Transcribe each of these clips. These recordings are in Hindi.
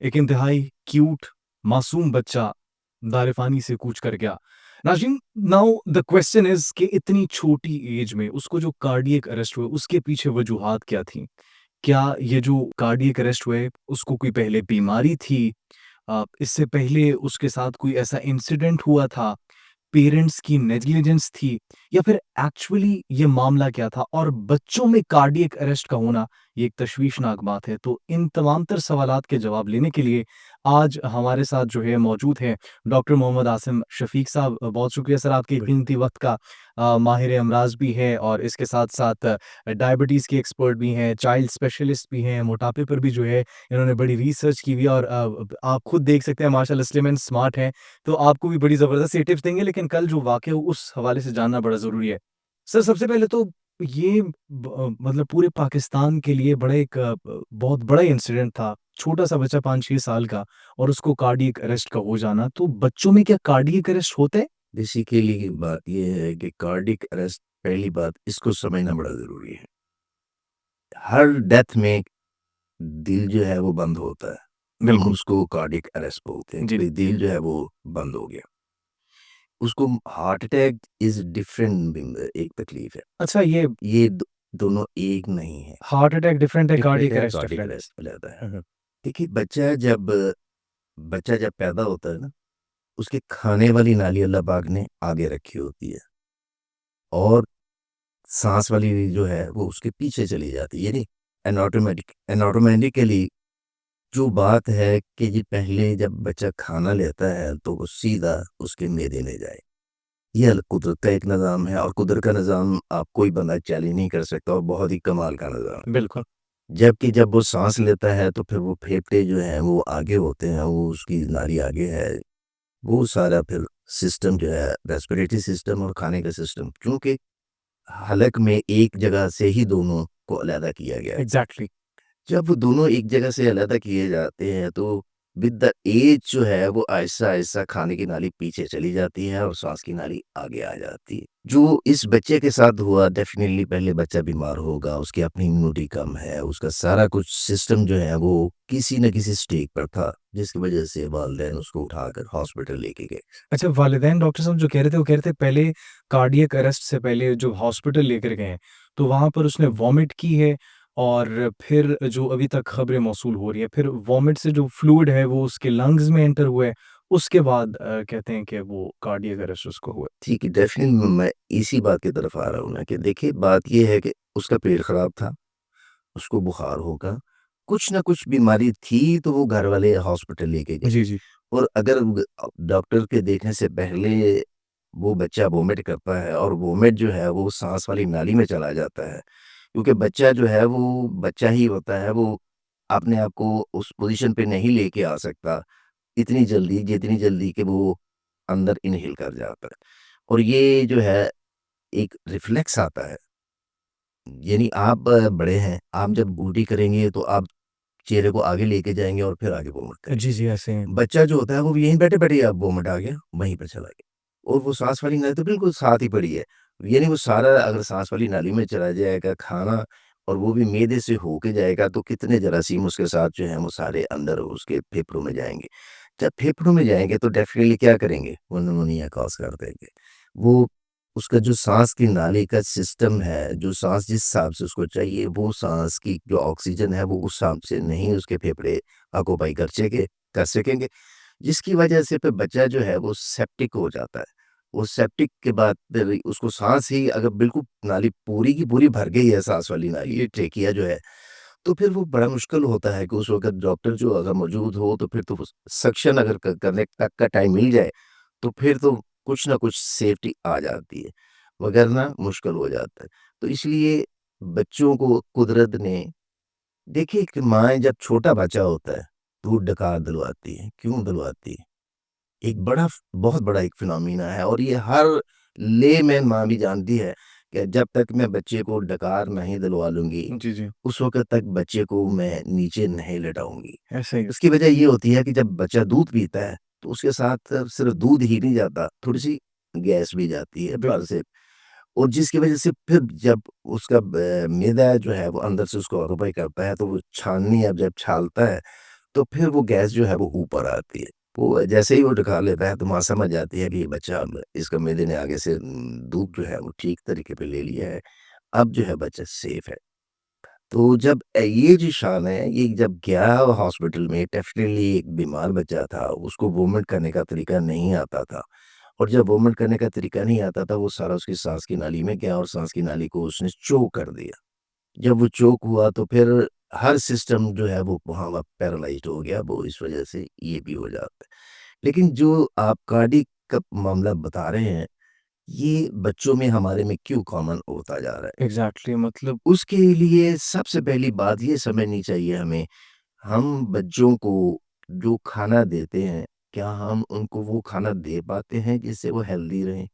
एक इंतहाई क्यूट मासूम बच्चा दारिफ़ानी से कूच कर गया। नाज़रीन, नाउ द क्वेश्चन इज़ कि इतनी छोटी एज में उसको जो कार्डियक अरेस्ट हुए, उसके पीछे वजूहात क्या थीं? क्या ये जो कार्डियक अरेस्ट हुए, उसको कोई पहले बीमारी थी? इससे पहले उसके साथ कोई ऐसा इंसिडेंट हुआ था? पेरेंट्स की नेग्लिजेंस थी या फिर एक्चुअली ये मामला क्या था? और बच्चों में कार्डियक अरेस्ट का होना ये एक तशवीशनाक बात है। तो इन तमाम तर सवालात के जवाब लेने के लिए आज हमारे साथ जो है मौजूद हैं डॉक्टर मोहम्मद आसिम शफ़ीक साहब। बहुत शुक्रिया सर आपके कीमती वक़्त का। माहिर अमराज़ भी हैं और इसके साथ-साथ डायबिटीज़ के एक्सपर्ट भी हैं, चाइल्ड स्पेशलिस्ट भी हैं, मोटापे पर भी जो है इन्होंने बड़ी रिसर्च की हुई है और आप खुद देख सकते हैं माशाल्लाह स्लिम एंड स्मार्ट हैं। तो आपको भी बड़ी ज़बरदस्त ये टिप्स देंगे, लेकिन कल जो वाक़या हुआ उस हवाले से जानना बड़ा ज़रूरी है। सर सबसे पहले तो ये मतलब पूरे पाकिस्तान के लिए बड़ा एक बहुत बड़ा इंसिडेंट था। छोटा-सा बच्चा 5-6 साल का और उसको कार्डियक अरेस्ट का हो जाना। तो बच्चों में क्या कार्डियक अरेस्ट होता है? बेसिकली बात ये है कि कार्डिक अरेस्ट, पहली बात इसको समझना बड़ा ज़रूरी है। हर डेथ में दिल जो है वो बंद होता है। हम बिल्कुल। उसको कार्डिक अरेस्ट बोलते हैं जी, कि दिल जो है वो बंद हो गया। उसको हार्ट अटैक इज़ डिफरेंट एक तकलीफ है। अच्छा ये ये दोनों एक नहीं है। हार्ट अटैक डिफरेंट है, डिफरेंट कार्डियक है, अरेस्ट कार्डिक डिफरेंट है। अरेस्ट अलग है। हुँ, हुँ। देखिए बच्चा जब पैदा होता है ना, उसके खाने वाली नाली अल्लाह पाक ने आगे रखी होती है और साँस वाली जो है वो उसके पीछे चली जाती है। यानी एनाटोमेटिकली जो बात है कि जी पहले जब बच्चा खाना लेता है तो वो सीधा उसके मैदे में जाए। ये कुदरत का एक निज़ाम है और कुदरत का निज़ाम आप कोई बंदा चैलेंज नहीं कर सकता और बहुत ही कमाल का निज़ाम है। बिल्कुल। जबकि जब वो साँस लेता है तो फिर वो फेफड़े जो हैं वो आगे होते हैं, वो उसकी नाली आगे है। वो सारा फिर सिस्टम जो है रेस्पिरेटरी सिस्टम और खाने का सिस्टम, क्योंकि हलक में एक जगह से ही दोनों को अलहदा किया गया है। एग्ज़ैक्टली। जब वो दोनों एक जगह से अलहदा किए जाते हैं तो विद द एज जो है वो आहिस्ता-आहिस्ता खाने की नाली पीछे चली जाती है और सांस की नाली आगे आ जाती है। जो इस बच्चे के साथ हुआ, डेफ़िनिटली पहले बच्चा बीमार होगा, उसकी अपनी इम्यूनिटी कम है, उसका सारा कुछ सिस्टम जो है वो किसी न किसी स्टेज पर था, जिसकी वजह से वालिदैन उसको उठाकर हॉस्पिटल लेके गए। अच्छा वालिदैन डॉक्टर साहब जो कह रहे थे वो कह रहे थे पहले कार्डियक अरेस्ट से पहले जो हॉस्पिटल लेकर गए हैं, तो वहाँ पर उसने वॉमिट की है और फिर जो अभी तक खबरें मौसूल हो रही है, फिर वॉमिट से जो फ्लूइड है वो उसके लंग्स में एंटर हुआ है, उसके बाद कहते हैं कि वो कार्डियक अरेस्ट उसको हुआ है। ठीक है, डेफ़िनिटली मैं इसी बात की तरफ आ रहा हूँ ना कि देखिए बात ये है कि उसका पेट खराब था, उसको बुखार होगा, कुछ ना कुछ बीमारी थी तो वो घर वाले हॉस्पिटल लेके गए। जी, जी। और अगर डॉक्टर के देखने से पहले वो बच्चा वोमिट करता है और वोमिट जो है वो साँस वाली नाली में चला जाता है, क्योंकि बच्चा जो है वो बच्चा ही होता है, वो अपने आप को उस पोज़ीशन पे नहीं लेके आ सकता इतनी जल्दी, जितनी जल्दी कि वो अंदर इन्हेल कर जाता है। और ये जो है एक रिफ्लेक्स आता है, यानी आप बड़े हैं, आप जब उल्टी करेंगे तो आप चेहरे को आगे लेके जाएँगे और फिर आगे वोमिट जी, करेंगे। जी, ऐसे हैं। बच्चा जो होता है वो यहीं बैठे-बैठे ही अब वोमिट आ गया, वहीं पे चला गया और वो साँस वाली नाली तो बिल्कुल साथ ही पड़ी है। यानी वो सारा अगर साँस वाली नाली में चला जाएगा खाना और वो भी मैदे से होके जाएगा तो कितने जरासीम उसके साथ जो हैं वो सारे अंदर उसके फेफड़ों में जाएँगे। जब फेफड़ों में जाएँगे तो डेफ़िनिटली क्या करेंगे? वो निमोनिया कॉज़ कर देंगे। वो उसका जो साँस की नाली का सिस्टम है, जो साँस जिस हिसाब से उसको चाहिए, वो साँस की जो ऑक्सीजन है वो उस हिसाब से नहीं उसके फेफड़े ऑक्यूपाई कर सकेंगे, जिसकी वजह से फिर बच्चा जो है वो सेप्टिक हो जाता है। वो सेप्टिक के बाद फिर उसको साँस ही अगर बिल्कुल नाली पूरी की पूरी भर गई है, साँस वाली नाली, ये ट्रेकिया जो है, तो फिर वो बड़ा मुश्किल होता है कि उस वक़्त डॉक्टर जो अगर मौजूद हो तो फिर तो सक्शन अगर करने तक का टाइम मिल जाए, तो फिर तो कुछ ना कुछ सेफ्टी आ जाती है, वगरना मुश्किल हो जाता है। तो इसलिए बच्चों को कुदरत ने, देखिए कि माँ जब छोटा बच्चा होता है, दूध डकार दिलवाती है। क्यों दिलवाती है? एक बहुत बड़ा एक फिनोमिना है और ये हर लेमैन माँ भी जानती है कि जब तक मैं बच्चे को डकार नहीं दिलवा लूँगी, जी, जी। उस वक़्त तक बच्चे को मैं नीचे नहीं लेटाऊँगी। ऐसा ही है। उसकी वजह ये होती है कि जब बच्चा दूध पीता है, तो उसके साथ सिर्फ़ दूध ही नहीं जाता, थोड़ी-सी गैस भी जाती है बाहर बिल्कुल। से और जिसकी वजह से फिर जब उसका मैदा जो है वो अंदर से उसको ऑक्यूपाई करता है, तो वो छाननी अब जब छालता है तो फिर वो गैस जो है वो ऊपर आती है। वो जैसे ही वो दिखा लेता है तो माँ समझ जाती है कि ये बच्चा अब इसका मैदे ने आगे से दूध जो है वो ठीक तरीके पे ले लिया है, अब जो है बच्चा सेफ है। तो जब ये जो शान है, ये जब गया हॉस्पिटल में डेफ़िनेटली एक बीमार बच्चा था, उसको वोमिट करने का तरीका नहीं आता था और जब वोमिट करने का तरीका नहीं आता था, वो सारा उसकी साँस की नाली में गया और साँस की नाली को उसने चोक कर दिया। जब वो चोक हुआ तो फिर हर सिस्टम जो है वो वहाँ पैरालाइज़्ड हो गया, वो इस वज़ह से ये भी हो जाता है। लेकिन जो आप कार्डियक का मामला बता रहे हैं, ये बच्चों में हमारे में क्यों कॉमन होता जा रहा है? एग्ज़ैक्टली मतलब उसके लिए सबसे पहली बात ये समझनी चाहिए हमें, हम बच्चों को जो खाना देते हैं, क्या हम उनको वो खाना दे पाते हैं जिससे वो हेल्दी रहें?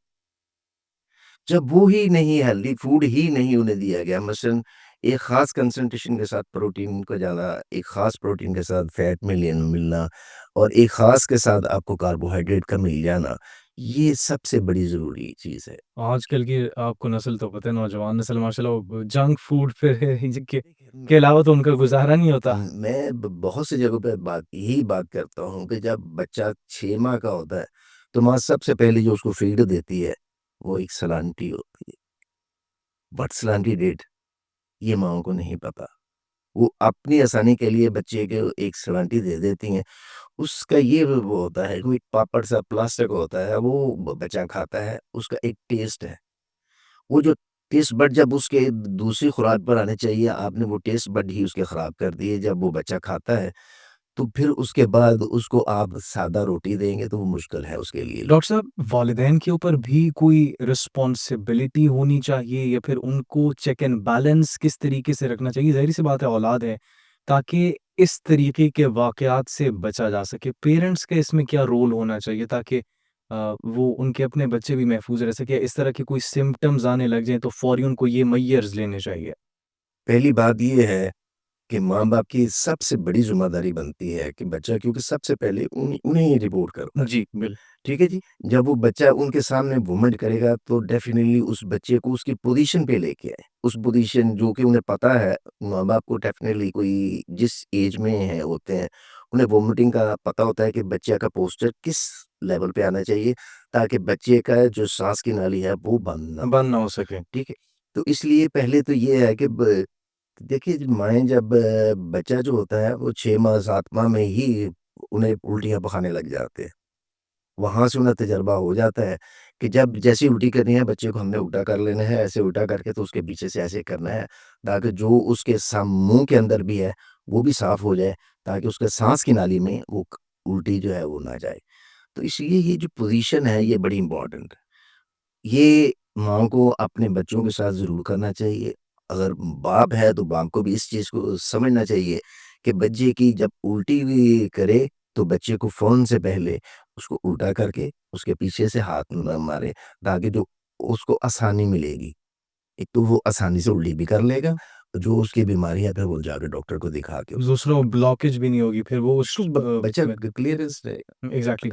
जब वो ही नहीं हेल्दी फूड ही नहीं उन्हें दिया गया मसलन एक ख़ास कंसंट्रेशन के साथ प्रोटीन का ज़्यादा, एक ख़ास प्रोटीन के साथ फैट मिलना और एक ख़ास के साथ आपको कार्बोहाइड्रेट का मिल जाना, ये सबसे बड़ी ज़रूरी चीज़ है। आजकल की आपको नस्ल तो पता है नौजवान नस्ल माशाल्लाह वो जंक फूड पे के देखिए, के अलावा तो उनका गुज़ारा नहीं होता। मैं बहुत सी जगहों पे यही बात करता हूँ कि जब बच्चा 6 माह का होता है, तो माँ सबसे पहले जो उसको फीड देती है, वो एक सलांटी होती है। व्हाट सलांटी डिड? ये माँओं को नहीं पता। वो अपनी आसानी के लिए बच्चे को एक सलांटी दे देती हैं। उसका ये वो होता है, कोई पापड़ सा प्लास्टिक होता है, वो बच्चा खाता है, उसका एक टेस्ट है। वो जो टेस्ट बड जब उसके दूसरी खुराक पर आने चाहिए, आपने वो टेस्ट बड ही उसके खराब कर दिए। जब वो बच्चा खाता है, तो फिर उसके बाद उसको आप सादा रोटी देंगे, तो वो मुश्किल है उसके लिए। डॉक्टर साहब वालिदैन के ऊपर भी कोई रिस्पॉन्सिबिलिटी होनी चाहिए या फिर उनको चेक एंड बैलेंस किस तरीके से रखना चाहिए? ज़ाहिर-सी बात है औलाद है, ताकि इस तरीके के वाक़यात से बचा जा सके। पेरेंट्स का इसमें क्या रोल होना चाहिए ताकि वो उनके अपने बच्चे भी महफूज़ रह सकें? इस तरह के कोई सिम्पटम्स आने लग जाएँ तो फ़ौरी उनको ये मेजर्स लेने चाहिए? पहली बात ये है कि माँ-बाप की सबसे बड़ी ज़िम्मेदारी बनती है कि बच्चा क्योंकि सबसे पहले उन्हें ही रिपोर्ट करता है। जी, बिल ठीक है जी? जब वो बच्चा उनके सामने वोमिट करेगा तो डेफ़िनिटली उस बच्चे को उसकी पोज़ीशन पे लेके आएँ। उस पोज़ीशन जो कि उन्हें पता है, माँ-बाप को डेफ़िनिटली कोई जिस एज में है होते हैं, उन्हें वोमिटिंग का पता होता है कि बच्चे का पोस्चर किस लेवल पे आना चाहिए, ताकि बच्चे का जो साँस की नाली है वो बंद ना हो। बंद ना हो सके। ठीक है? तो इसलिए पहले तो ये है कि ब देखिए माएँ जब बच्चा जो होता है वो 6 माह 7 माह में ही उन्हें उल्टियाँ पखाने लग जाते हैं। वहाँ से उन्हें तजर्बा हो जाता है कि जब जैसे ही उल्टी करनी है बच्चे को हमने उल्टा कर लेना है, ऐसे उल्टा करके तो उसके पीछे से ऐसे करना है, ताकि जो उसके मुँह के अंदर भी है, वो भी साफ़ हो जाए, ताकि उसके साँस की नाली में वो उल्टी जो है वो ना जाए। तो इसलिए ये जो पोज़ीशन है ये बड़ी इम्पोर्टेंट है। ये माँ को अपने बच्चों के साथ ज़रूर करना चाहिए। अगर बाप है तो बाप को भी इस चीज़ को समझना चाहिए कि बच्चे की जब उल्टी भी करे तो बच्चे को फ़ौरन से पहले उसको उल्टा करके उसके पीछे से हाथ ना मारे, ताकि जो उसको आसानी मिलेगी। एक तो वो आसानी से उल्टी भी कर लेगा, जो उसकी बीमारी है फिर वो जाके डॉक्टर को दिखा के दूसरा वो ब्लॉकेज भी नहीं होगी फिर वो उस बच्चा क्लियरेंस रहेगा। एग्ज़ैक्टली